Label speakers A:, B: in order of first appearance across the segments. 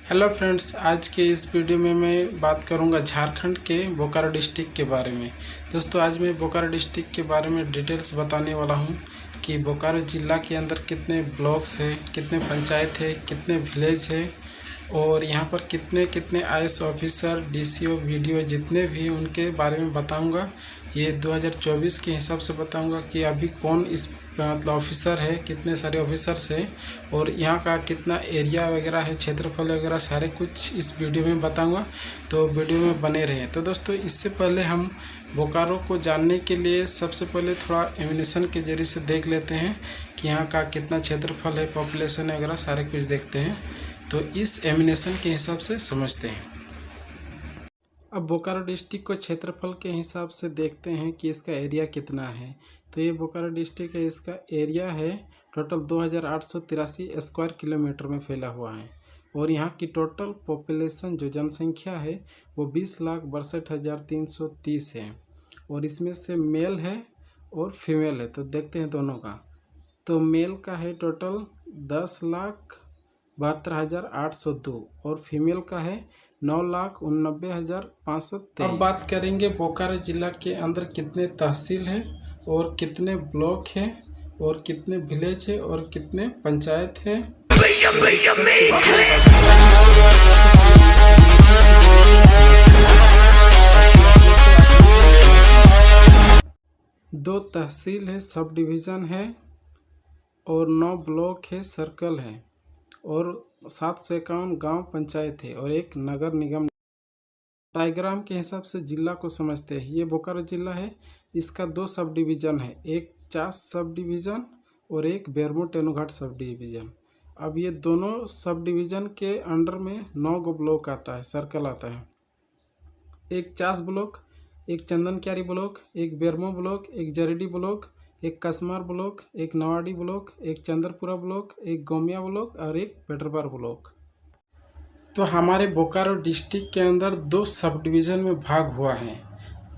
A: Hello friends, आज के इस वीडियो में मैं बात करूंगा झारखंड के बोकारो डिस्ट्रिक्ट के बारे में। दोस्तों, आज मैं बोकारो डिस्ट्रिक्ट के बारे में डिटेल्स बताने वाला हूं कि बोकारो ज़िला के अंदर कितने ब्लॉक्स हैं, कितने पंचायत है, कितने विलेज है और यहां पर कितने कितने आईएएस ऑफिसर, डीसीओ, वीडियो जितने भी उनके बारे में बताऊंगा। ये 2024 के हिसाब से बताऊंगा कि अभी कौन इस मतलब ऑफिसर है, कितने सारे ऑफिसर्स हैं और यहाँ का कितना एरिया वगैरह है, क्षेत्रफल वगैरह सारे कुछ इस वीडियो में बताऊंगा, तो वीडियो में बने रहें। तो दोस्तों, इससे पहले हम बोकारो को जानने के लिए सबसे पहले थोड़ा एनिमेशन के जरिए से देख लेते हैं कि यहाँ का कितना क्षेत्रफल है, पॉपुलेशन वगैरह सारे कुछ देखते हैं, तो इस एनिमेशन के हिसाब से समझते हैं। अब बोकारो डिस्ट्रिक्ट को क्षेत्रफल के हिसाब से देखते हैं कि इसका एरिया कितना है। तो ये बोकारो डिस्ट्रिक्ट है, इसका एरिया है टोटल 2883 स्क्वायर किलोमीटर में फैला हुआ है और यहाँ की टोटल पॉपुलेशन जो जनसंख्या है वो 20,62,330 है और इसमें से मेल है और फीमेल है। तो देखते हैं दोनों का। तो मेल का है टोटल 10,72,802 और फीमेल का है 9,89,523। अब बात करेंगे बोकारो जिला के अंदर कितने तहसील हैं और कितने ब्लॉक हैं और कितने विलेज है और कितने पंचायत है। दो तहसील है, सब डिवीज़न है और 9 ब्लॉक है, सर्कल है और 751 गांव पंचायत है और एक नगर निगम। डायग्राम के हिसाब से जिला को समझते हैं। ये बोकारो जिला है, इसका 2 सब डिवीज़न है, एक चास सब डिवीज़न और एक बेरमो टेनुघाट सब डिवीज़न। अब ये दोनों सब डिवीज़न के अंडर में 9 गो ब्लॉक आता है, सर्कल आता है। एक चास ब्लॉक, एक चंदनक्यारी ब्लॉक, एक बेरमो ब्लॉक, एक जरीडी ब्लॉक, एक कसमार ब्लॉक, एक नवाडी ब्लॉक, एक चंद्रपुरा ब्लॉक, एक गोमिया ब्लॉक और एक पेटरबार ब्लॉक। तो हमारे बोकारो डिस्ट्रिक्ट के अंदर 2 सब डिवीज़न में भाग हुआ है।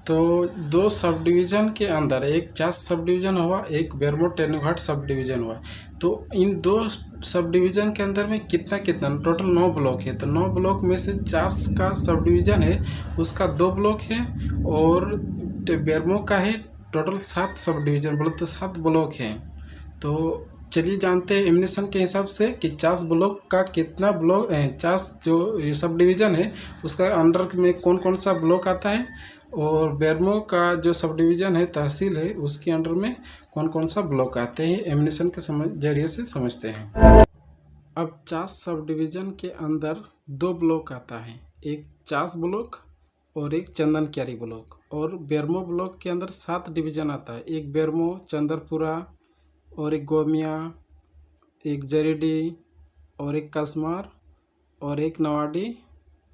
A: तो 2 सब डिवीज़न के अंदर एक चास सब डिवीज़न हुआ, एक बेरमो टेनुघाट सब डिवीज़न हुआ। तो इन 2 सब डिवीज़न के अंदर में कितना कितना टोटल 9 ब्लॉक है। तो 9 ब्लॉक में से चास का सब डिवीज़न है, उसका 2 ब्लॉक है और बेरमो का है टोटल 7 सब डिवीज़न, बोलो तो 7 ब्लॉक हैं। तो चलिए जानते हैं एमिनेशन के हिसाब से कि चास ब्लॉक का कितना ब्लॉक, चास जो सब डिवीज़न है उसका अंडर में कौन कौन सा ब्लॉक आता है और बेरमो का जो सब डिवीज़न है, तहसील है, उसके अंडर में कौन कौन सा ब्लॉक आते हैं। एमिनेशन के जरिए से समझते हैं। अब चास सब डिवीज़न के अंदर 2 ब्लॉक आता है, एक चास ब्लॉक और एक चंदनक्यारी ब्लॉक। और बेरमो ब्लॉक के अंदर 7 डिवीज़न आता है, एक बेरमो, चंद्रपुरा और एक गोमिया, एक जरीडी और एक कसमार और एक नवाडी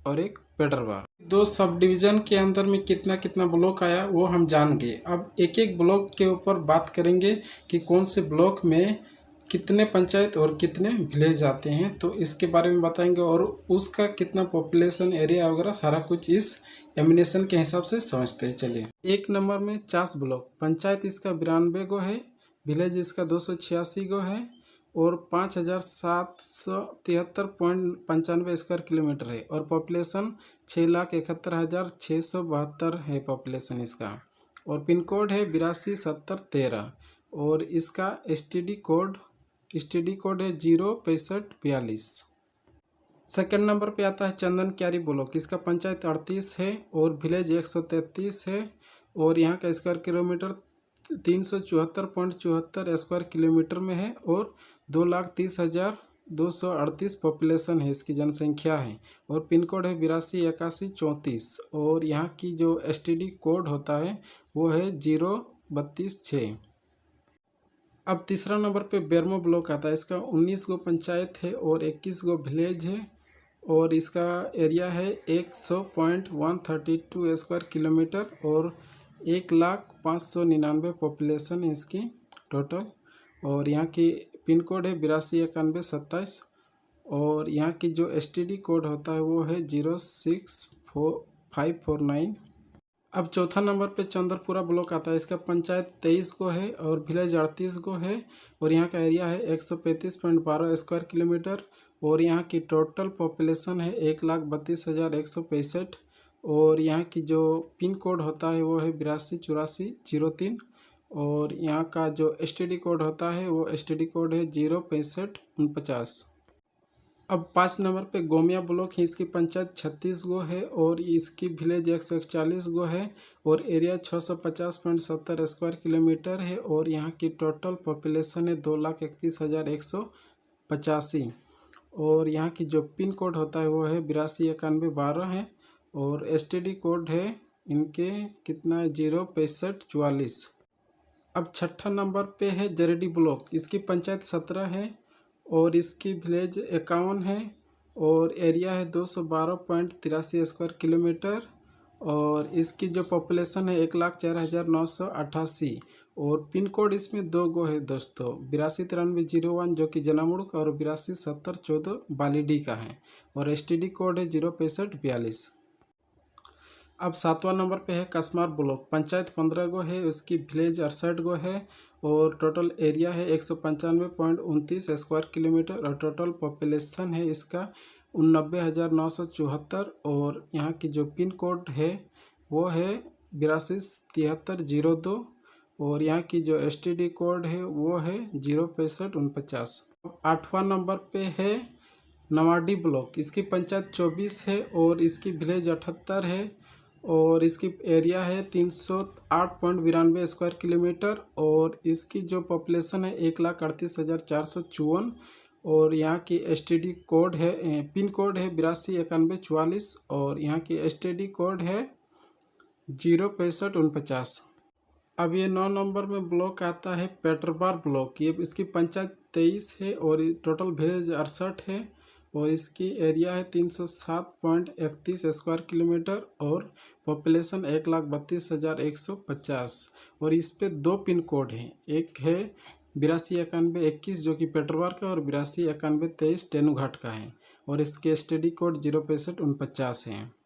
A: और एक पेटरबार। 2 सब डिवीज़न के अंदर में कितना कितना ब्लॉक आया वो हम जान गए। अब एक एक ब्लॉक के ऊपर बात करेंगे कि कौन से ब्लॉक में कितने पंचायत और कितने विलेज आते हैं, तो इसके बारे में बताएंगे और उसका कितना पॉपुलेशन, एरिया वगैरह सारा कुछ इस एमिनेशन के हिसाब से समझते हैं। चलिए, 1 नंबर में चास ब्लॉक, पंचायत इसका 92 गो है, विलेज इसका 286 गो है और 5,773.95 स्क्वायर किलोमीटर है और पॉपुलेशन 6,71,672 है पॉपुलेशन इसका और पिन कोड है 827013 और इसका एसटीडी कोड है 06542। सेकेंड नंबर पे आता है चंदनक्यारी ब्लॉक, इसका पंचायत 38 है और विलेज 133 है और यहाँ का स्क्वायर किलोमीटर 374.74 स्क्वायर किलोमीटर में है और 2,30,238 पॉपुलेशन है, इसकी जनसंख्या है और पिन कोड है 828134 और यहाँ की जो एसटीडी कोड होता है वो है 032 अब तीसरा नंबर पे बेरमो ब्लॉक आता है, इसका 19 गो पंचायत है और 21 गो विलेज है और इसका एरिया है 100.132 स्क्वायर किलोमीटर और 1,05,99 पॉपुलेशन है इसकी टोटल और यहाँ की पिन कोड है 829127 और यहाँ की जो एसटीडी कोड होता है वो है 06549। अब चौथा नंबर पे चंद्रपुरा ब्लॉक आता है, इसका पंचायत 23 गो है और विलेज 38 गो है और यहाँ का एरिया है 135.12 स्क्वायर किलोमीटर और यहाँ की टोटल पॉपुलेशन है 1,32,165। और यहाँ की जो पिन कोड होता है वो है 828403। और यहाँ का जो STD कोड होता है वो STD कोड है 06549। अब 5 नंबर पे गोमिया ब्लॉक है, इसकी पंचायत 36 गो है और इसकी विलेज 141 गो है और एरिया 650.70 स्क्वायर किलोमीटर है और यहाँ की टोटल पॉपुलेशन है 2,31,185। और यहाँ की जो पिन कोड होता है वो है 829112 है और STD कोड है इनके कितना है 06544। अब 6ठा नंबर पे है जरेडी ब्लॉक, इसकी पंचायत 17 है और इसकी विलेज 51 है और एरिया है 212.83 स्क्वायर किलोमीटर और इसकी जो पॉपुलेशन है 1,04,988 और पिन कोड इसमें 2 गो है दोस्तों, 829301 जो कि जनामुड़ का और 827014 बालीडी का है और STD कोड है 06542। अब 7वां नंबर पे है कसमार ब्लॉक, पंचायत 15 गो है, उसकी विलेज 68 गो है और टोटल एरिया है 195.29 स्क्वायर किलोमीटर और टोटल पॉपुलेशन है इसका 89,974 और यहाँ की जो पिन कोड है वो है 827302 और यहाँ की जो STD कोड है वो है 06549। अब 8वां नंबर पे है नवाडी ब्लॉक, इसकी पंचायत 24 है और इसकी विलेज 78 है और इसकी एरिया है 308.92 स्क्वायर किलोमीटर और इसकी जो पॉपुलेशन है 1,38,454 और यहाँ की STD कोड है पिन कोड है 829144 और यहाँ की STD कोड है 06549। अब ये 9 नंबर में ब्लॉक आता है पेट्रोबार ब्लॉक, ये इसकी पंचायत 23 है और टोटल विलेज 68 है और इसकी एरिया है 307.31 स्क्वायर किलोमीटर और पॉपुलेशन 1,32,150 और इस पे 2 पिन कोड हैं, एक है 829121 जो कि पेट्रोबार का और 829123 तेनुघाट का है और इसके STD कोड 06549 है।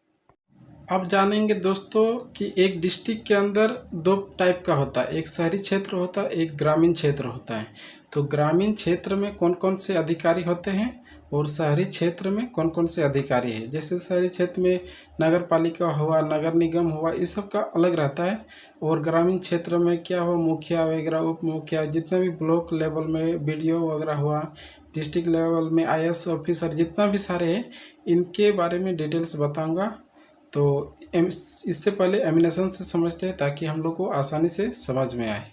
A: अब जानेंगे दोस्तों कि एक डिस्ट्रिक्ट के अंदर 2 टाइप का होता है, एक शहरी क्षेत्र होता है, एक ग्रामीण क्षेत्र होता है। तो ग्रामीण क्षेत्र में कौन कौन से अधिकारी होते हैं और शहरी क्षेत्र में कौन कौन से अधिकारी है। जैसे शहरी क्षेत्र में नगर पालिका हुआ, नगर निगम हुआ, इस सब का अलग रहता है और ग्रामीण क्षेत्र में क्या हुआ, मुखिया वगैरह, उप मुखिया, जितना भी ब्लॉक लेवल में BDO वगैरह हुआ, डिस्ट्रिक्ट लेवल में IAS ऑफिसर, जितना भी सारे हैं इनके बारे में डिटेल्स बताऊँगा। तो इससे पहले एमिनेशन से समझते हैं ताकि हम लोग को आसानी से समझ में आए।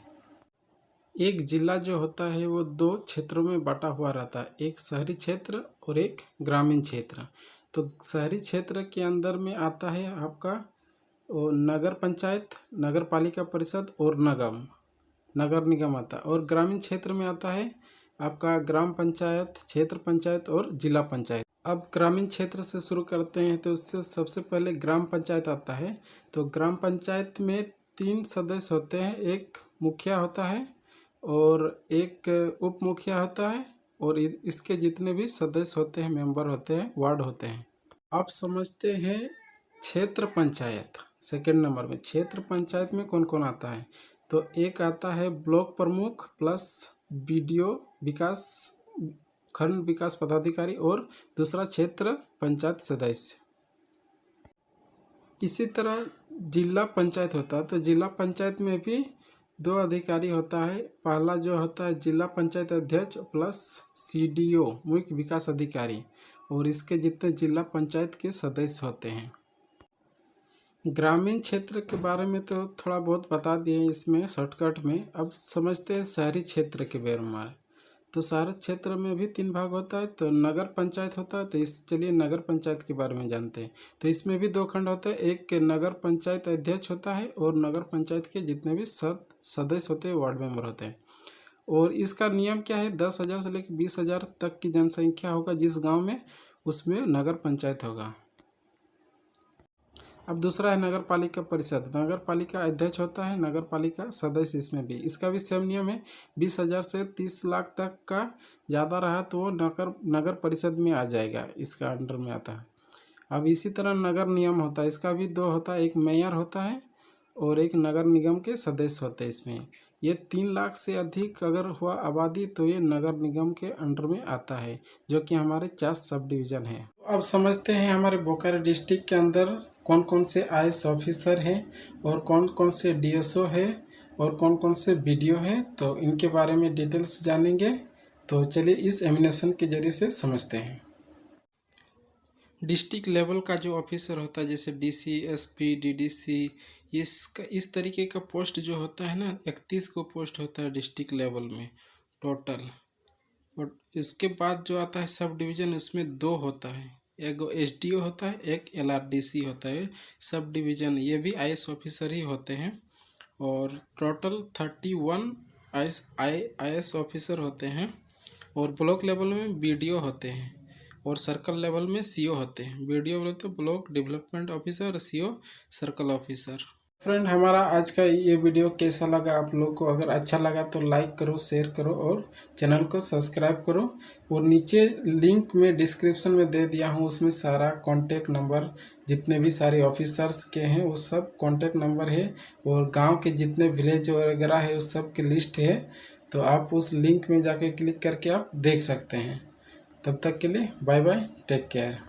A: एक जिला जो होता है वो 2 क्षेत्रों में बटा हुआ रहता है, एक शहरी क्षेत्र और एक ग्रामीण क्षेत्र। तो शहरी क्षेत्र के अंदर में आता है आपका नगर पंचायत, नगर पालिका परिषद और नगर निगम आता है और ग्रामीण क्षेत्र में आता है आपका ग्राम पंचायत, क्षेत्र पंचायत और जिला पंचायत। अब ग्रामीण क्षेत्र से शुरू करते हैं तो उससे सबसे पहले ग्राम पंचायत आता है। तो ग्राम पंचायत में 3 सदस्य होते हैं, एक मुखिया होता है और एक उप मुखिया होता है और इसके जितने भी सदस्य होते हैं, मेंबर होते हैं, वार्ड होते हैं। अब समझते हैं क्षेत्र पंचायत। सेकंड नंबर में क्षेत्र पंचायत में कौन कौन आता है। तो एक आता है ब्लॉक प्रमुख प्लस BDO खंड विकास पदाधिकारी और दूसरा क्षेत्र पंचायत सदस्य। इसी तरह जिला पंचायत होता है। तो जिला पंचायत में भी 2 अधिकारी होता है, पहला जो होता है जिला पंचायत अध्यक्ष प्लस CDO मुख्य विकास अधिकारी और इसके जितने जिला पंचायत के सदस्य होते हैं। ग्रामीण क्षेत्र के बारे में तो थोड़ा बहुत बता दिए इसमें शॉर्टकट में। अब समझते हैं शहरी क्षेत्र के बारे में। तो शहरी क्षेत्र में भी 3 भाग होता है। तो नगर पंचायत होता है, तो चलिए नगर पंचायत के बारे में जानते हैं। तो इसमें भी 2 खंड होते हैं, एक नगर पंचायत अध्यक्ष होता है और नगर पंचायत के जितने भी सदस्य होते हैं, वार्ड मेंबर होते हैं। और इसका नियम क्या है, 10,000 से लेकर 20,000 तक की जनसंख्या होगा जिस गाँव में, उसमें नगर पंचायत होगा। अब दूसरा है नगर पालिका परिषद। नगर पालिका अध्यक्ष होता है, नगर पालिका सदस्य इसमें भी, इसका भी सेम नियम है। 20,000 से 30 लाख तक का ज़्यादा रहा तो वो नगर परिषद में आ जाएगा, इसका अंडर में आता है। अब इसी तरह नगर निगम होता है, इसका भी 2 होता है, एक मेयर होता है और एक नगर निगम के सदस्य होते हैं इसमें। ये 3 लाख से अधिक अगर हुआ आबादी तो ये नगर निगम के अंडर में आता है, जो कि हमारे 4 सब डिवीज़न है। अब समझते हैं हमारे बोकारो डिस्ट्रिक्ट के अंदर कौन कौन से IAS ऑफिसर हैं और कौन कौन से DSO है और कौन कौन से BDO है, तो इनके बारे में डिटेल्स जानेंगे। तो चलिए इस एमिनेशन के जरिए से समझते हैं। डिस्ट्रिक्ट लेवल का जो ऑफिसर होता है जैसे DC, SP, DDC, इस तरीके का पोस्ट जो होता है ना, 31 को पोस्ट होता है डिस्ट्रिक्ट लेवल में टोटल। और इसके बाद जो आता है सब डिवीज़न, उसमें 2 होता है, एक SDO होता है, एक LRDC होता है। सब डिवीज़न ये भी IAS ऑफिसर ही होते हैं। और टोटल 31 IAS ऑफिसर होते हैं। और ब्लॉक लेवल में BDO होते हैं और सर्कल लेवल में CO होते हैं। BDO बोले तो ब्लॉक डेवलपमेंट ऑफिसर और CO सर्कल ऑफिसर। फ्रेंड, हमारा आज का ये वीडियो कैसा लगा आप लोग को? अगर अच्छा लगा तो लाइक करो, शेयर करो और चैनल को सब्सक्राइब करो। और नीचे लिंक में डिस्क्रिप्शन में दे दिया हूँ, उसमें सारा कॉन्टैक्ट नंबर, जितने भी सारे ऑफिसर्स के हैं वो सब कॉन्टैक्ट नंबर है। और गांव के जितने विलेज वगैरह है उस सब की लिस्ट है, तो आप उस लिंक में जाके क्लिक करके आप देख सकते हैं। तब तक के लिए बाय बाय, टेक केयर।